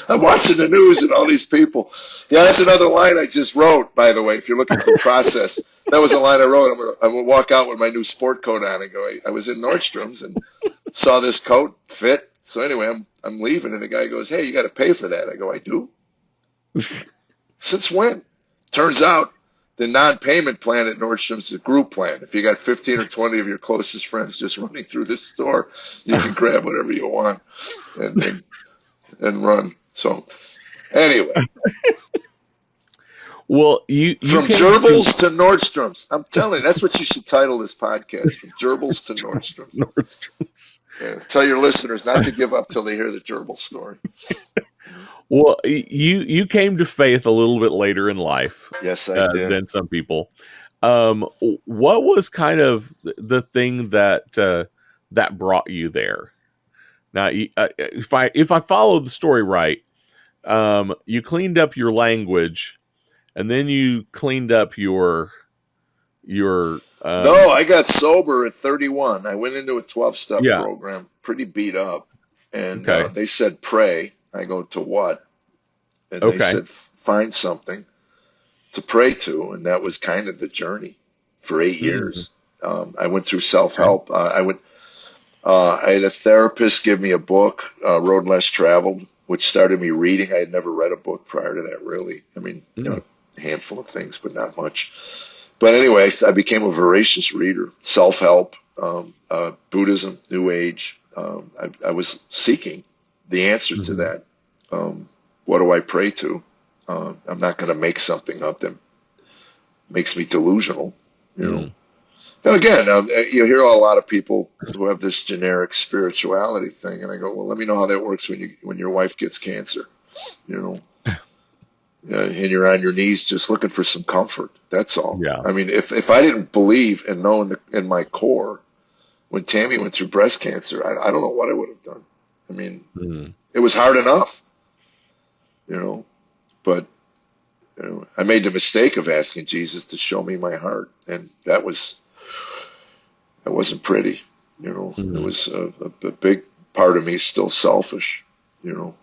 I'm watching the news and all these people. Yeah, that's another line I just wrote, by the way, if you're looking for process. That was a line I wrote. I'm going to walk out with my new sport coat on and go, I was in Nordstrom's and saw this coat fit. So anyway, I'm leaving and the guy goes, "Hey, you got to pay for that." I go, "I do?" "Since when?" Turns out the non-payment plan at Nordstrom's is a group plan. If you got 15 or 20 of your closest friends just running through this store, you can grab whatever you want and run. So anyway, Well, you from came gerbils to Nordstrom's. I'm telling you, that's what you should title this podcast, From Gerbils to Nordstrom's. Nordstrom's. Yeah, tell your listeners not to give up till they hear the gerbil story. Well, you came to faith a little bit later in life Yes, I did. than some people. What was kind of the thing that brought you there? Now, if I follow the story right, you cleaned up your language, and then you cleaned up your No, I got sober at 31. I went into a 12-step yeah. program, pretty beat up, and Okay. they said pray. I go, "To what?" And they Okay. said find something to pray to, and that was kind of the journey for 8 years. I went through self-help. I had a therapist give me a book, Road Less Traveled, which started me reading. I had never read a book prior to that, really. I mean, a handful of things, but not much. But anyway, I became a voracious reader, self-help, Buddhism, New Age. I was seeking the answer to that. What do I pray to? I'm not going to make something up that makes me delusional, And again, you hear a lot of people who have this generic spirituality thing, and I go, "Well, let me know how that works when your wife gets cancer, and you're on your knees just looking for some comfort. That's all. Yeah. I mean, if I didn't believe and know in my core when Tammy went through breast cancer, I don't know what I would have done. I mean, it was hard enough, but I made the mistake of asking Jesus to show me my heart, and that wasn't pretty. It was a big part of me still selfish, and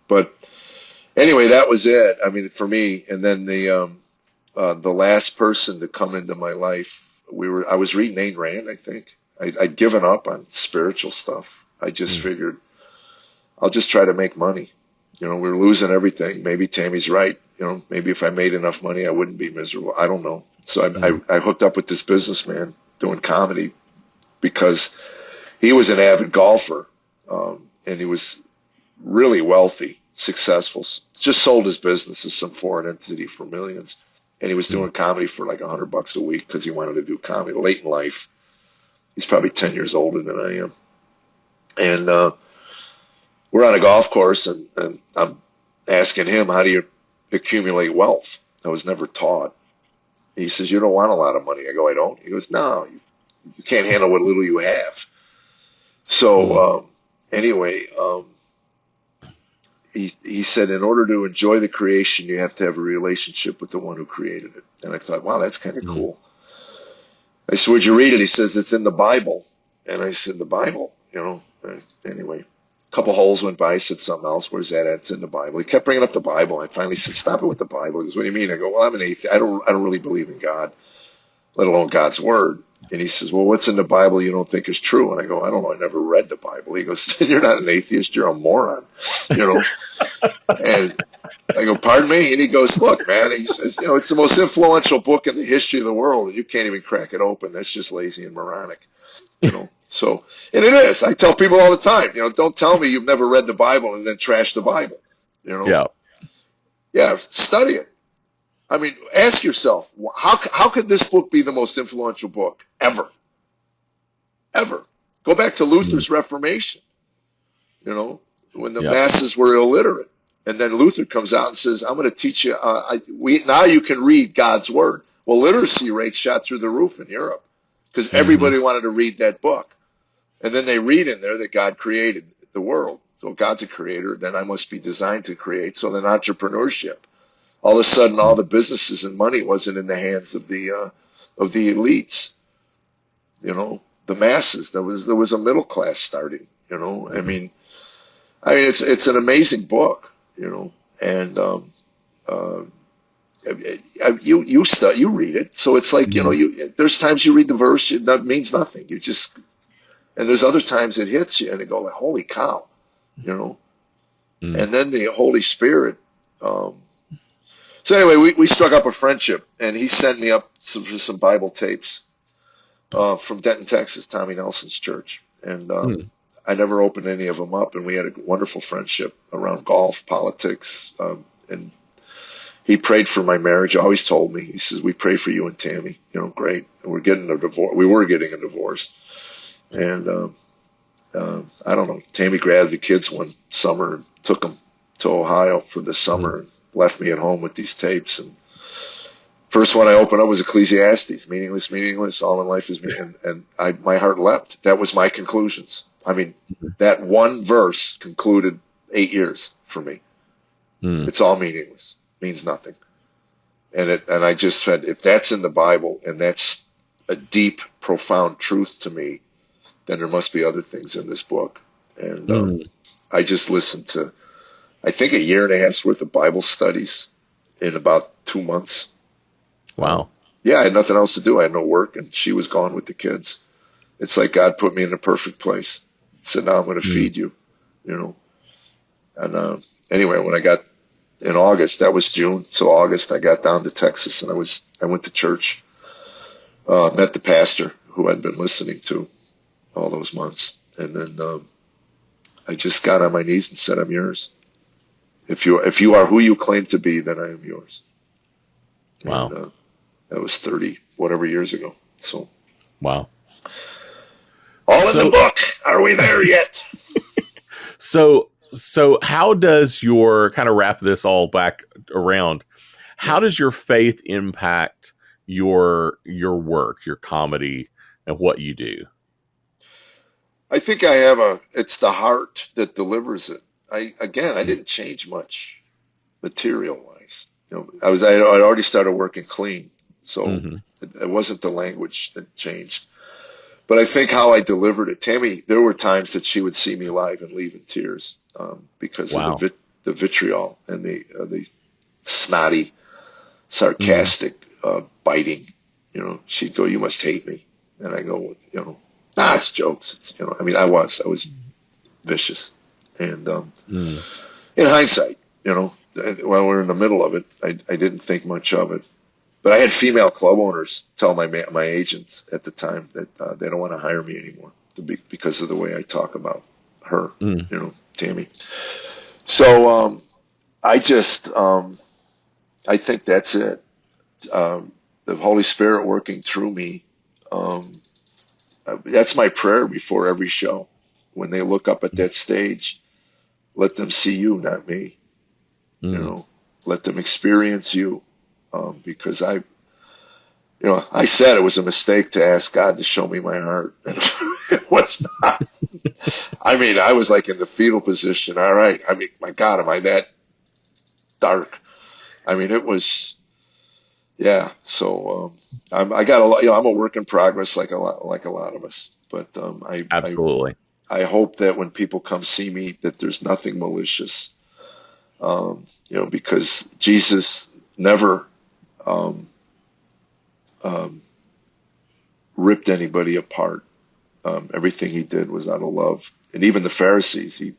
but anyway, that was it. I mean, for me, and then the last person to come into my life, I was reading Ayn Rand, I think. I'd given up on spiritual stuff. I just figured I'll just try to make money. We're losing everything. Maybe Tammy's right. Maybe if I made enough money, I wouldn't be miserable. I don't know. So I hooked up with this businessman doing comedy because he was an avid golfer, and he was really wealthy, successful, just sold his business to some foreign entity for millions. And he was doing comedy for like $100 a week because he wanted to do comedy late in life. He's probably 10 years older than I am. And we're on a golf course, and I'm asking him, how do you accumulate wealth? I was never taught. He says, you don't want a lot of money. I go, I don't. He goes, no, you can't handle what little you have. So anyway, he said, in order to enjoy the creation, you have to have a relationship with the one who created it. And I thought, wow, that's kind of cool. I said, where'd you read it? He says, it's in the Bible. And I said, the Bible, anyway, a couple holes went by. I said something else. Where's that at? It's in the Bible. He kept bringing up the Bible. I finally said, stop it with the Bible. He goes, what do you mean? I go, well, I'm an atheist. I don't really believe in God, let alone God's word. And he says, well, what's in the Bible you don't think is true? And I go, I don't know. I never read the Bible. He goes, you're not an atheist. You're a moron, And I go, pardon me? And he goes, look, man, he says, it's the most influential book in the history of the world, and you can't even crack it open. That's just lazy and moronic, So, and it is. I tell people all the time, don't tell me you've never read the Bible and then trash the Bible, Yeah, study it. I mean, ask yourself, how could this book be the most influential book ever? Ever. Go back to Luther's Reformation, when the masses were illiterate. And then Luther comes out and says, I'm going to teach you, now you can read God's word. Well, literacy rate shot through the roof in Europe because everybody wanted to read that book. And then they read in there that God created the world. So God's a creator, then I must be designed to create. So then entrepreneurship. All of a sudden, all the businesses and money wasn't in the hands of the elites, the masses. There was a middle class starting, I mean, it's an amazing book, and you read it. So it's like, there's times you read the verse, that means nothing. And there's other times it hits you and you go like, holy cow, And then the Holy Spirit, so anyway, we struck up a friendship, and he sent me up some Bible tapes from Denton, Texas, Tommy Nelson's church. And I never opened any of them up, and we had a wonderful friendship around golf, politics, and he prayed for my marriage. Always told me, he says, we pray for you and Tammy, great. And we're getting a divorce. We were getting a divorce. And I don't know, Tammy grabbed the kids one summer and took them to Ohio for the summer and left me at home with these tapes. And first one I opened up was Ecclesiastes, meaningless, all in life is meaningless. And my heart leapt. That was my conclusions. I mean, that one verse concluded 8 years for me. It's all meaningless, means nothing. And I just said, if that's in the Bible and that's a deep, profound truth to me, then there must be other things in this book. And I just listened to, I think, 1.5 years worth of Bible studies in about 2 months. Wow. I had nothing else to do. I had no work, and she was gone with the kids. It's like God put me in the perfect place. He said, now I'm going to feed you, And anyway, when I got in August, that was June. So August, I got down to Texas, and I went to church, met the pastor who I'd been listening to all those months. And then I just got on my knees and said, I'm yours. If you are who you claim to be, then I am yours. Wow. And, that was 30 whatever years ago. So wow. In the book. Are we there yet? So how does your, kind of wrap this all back around, how does your faith impact your work, your comedy, and what you do? I think it's the heart that delivers it. I didn't change much material-wise. I'd already started working clean, so it wasn't the language that changed. But I think how I delivered it. Tammy, there were times that she would see me live and leave in tears because of the vitriol and the snotty, sarcastic, biting. She'd go, "You must hate me," and I go, "Nah, it's jokes." It's, I was vicious, and in hindsight, while we're in the middle of it, I didn't think much of it. But I had female club owners tell my agents at the time that they don't want to hire me anymore because of the way I talk about her, Tammy. So I just I think that's it. The Holy Spirit working through me. That's my prayer before every show. When they look up at that stage, let them see you, not me. Let them experience you. Because I said it was a mistake to ask God to show me my heart. It was not. I mean, I was like in the fetal position. All right. I mean, my God, am I that dark? I mean, it was, yeah. So I got a lot. I'm a work in progress, like a lot of us. But Absolutely. I hope that when people come see me, that there's nothing malicious. Because Jesus never ripped anybody apart. Everything he did was out of love, and even the Pharisees, he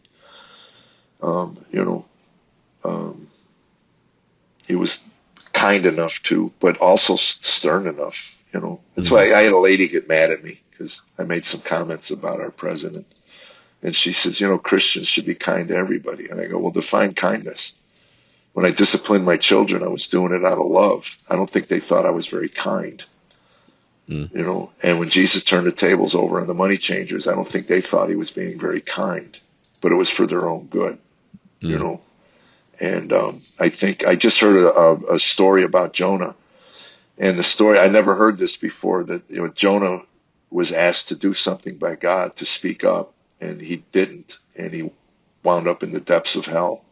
was kind enough to, but also stern enough. That's why I had a lady get mad at me because I made some comments about our president, and she says, Christians should be kind to everybody, and I go, well, define kindness. When I disciplined my children, I was doing it out of love. I don't think they thought I was very kind. And when Jesus turned the tables over on the money changers, I don't think they thought he was being very kind, but it was for their own good, And I think I just heard a story about Jonah, and the story, I never heard this before, that Jonah was asked to do something by God, to speak up, and he didn't, and he wound up in the depths of hell.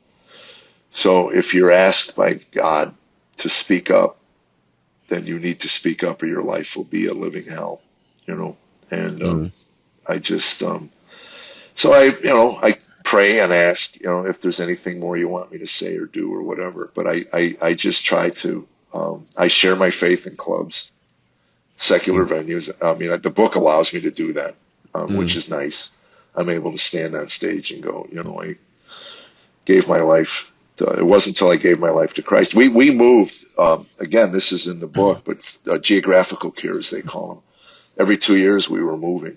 So if you're asked by God to speak up, then you need to speak up or your life will be a living hell, and I just, so I pray and ask, if there's anything more you want me to say or do or whatever, but I just try to, I share my faith in clubs, secular venues. I mean, the book allows me to do that, which is nice. I'm able to stand on stage and go, I gave my life. It wasn't until I gave my life to Christ. We moved, again, this is in the book, but geographical cures, they call them. Every 2 years we were moving.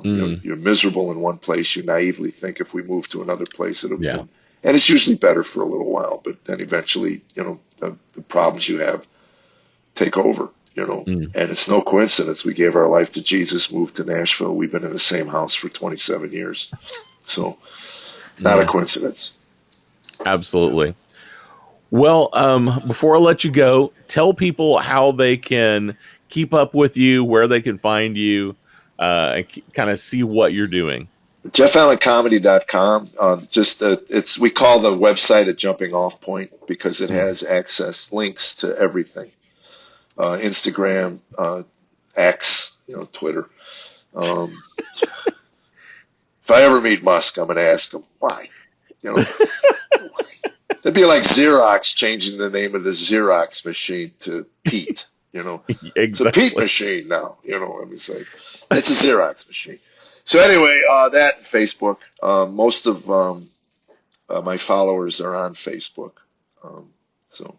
You're miserable in one place. You naively think if we move to another place, and it's usually better for a little while, but then eventually, the problems you have take over, and it's no coincidence. We gave our life to Jesus, moved to Nashville. We've been in the same house for 27 years. So not a coincidence. Absolutely. Well, before I let you go, tell people how they can keep up with you, where they can find you, and kind of see what you're doing. JeffAllenComedy.com. We call the website a jumping off point because it has links to everything. Instagram, X, Twitter. If I ever meet Musk, I'm going to ask him why. It'd be like Xerox changing the name of the Xerox machine to Pete. Exactly. It's a Pete machine now. It's like it's a Xerox machine. So anyway, that and Facebook. Most of my followers are on Facebook. So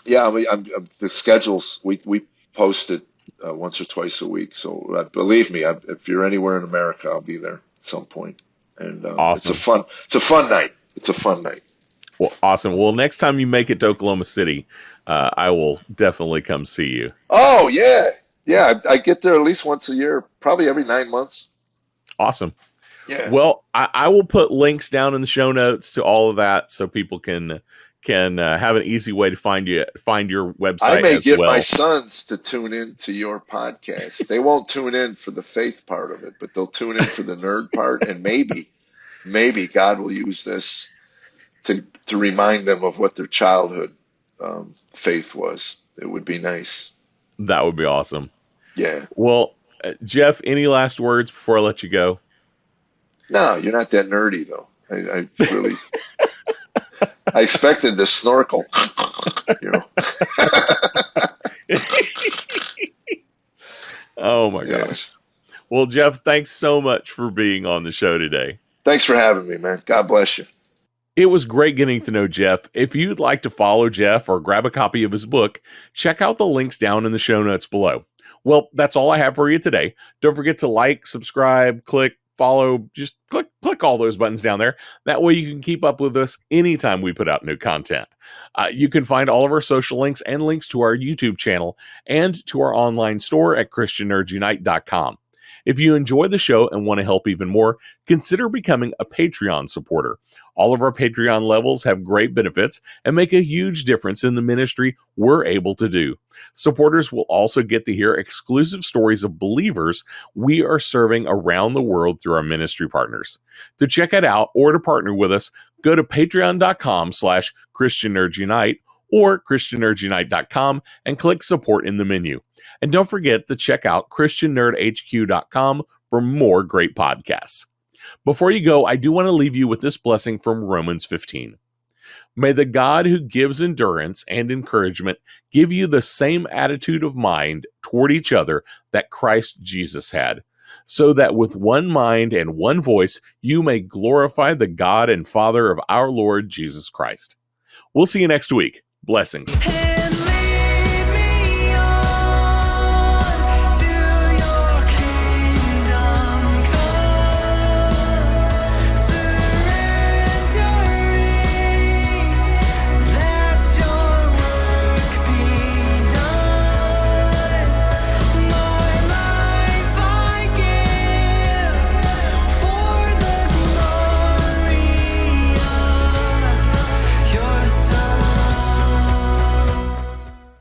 yeah, the schedules we post it once or twice a week. So believe me, if you're anywhere in America, I'll be there at some point. And Awesome. It's a fun night. It's a fun night. Well, awesome. Well, next time you make it to Oklahoma City, I will definitely come see you. Oh, yeah. Yeah, I get there at least once a year, probably every 9 months. Awesome. Yeah. Well, I will put links down in the show notes to all of that so people can have an easy way to find your website. I may get well. my sons to tune in to your podcast. They won't tune in for the faith part of it, but they'll tune in for the nerd part, and maybe God will use this to remind them of what their childhood faith was. It would be nice. That would be awesome. Yeah. Well, Jeff, any last words before I let you go? No, you're not that nerdy, though. I really... I expected the snorkel, Oh, my gosh. Well, Jeff, thanks so much for being on the show today. Thanks for having me, man. God bless you. It was great getting to know Jeff. If you'd like to follow Jeff or grab a copy of his book, check out the links down in the show notes below. Well, that's all I have for you today. Don't forget to like, subscribe, click, follow, just click all those buttons down there. That way you can keep up with us anytime we put out new content. You can find all of our social links and links to our YouTube channel and to our online store at ChristianNerdsUnite.com. If you enjoy the show and want to help even more, consider becoming a Patreon supporter. All of our Patreon levels have great benefits and make a huge difference in the ministry we're able to do. Supporters will also get to hear exclusive stories of believers we are serving around the world through our ministry partners. To check it out or to partner with us, go to patreon.com/ChristianNerdsUnite or ChristianNerdsUnite.com and click support in the menu. And don't forget to check out ChristianNerdHQ.com for more great podcasts. Before you go, I do want to leave you with this blessing from Romans 15. May the God who gives endurance and encouragement give you the same attitude of mind toward each other that Christ Jesus had, so that with one mind and one voice you may glorify the God and Father of our Lord Jesus Christ. We'll see you next week. Blessings.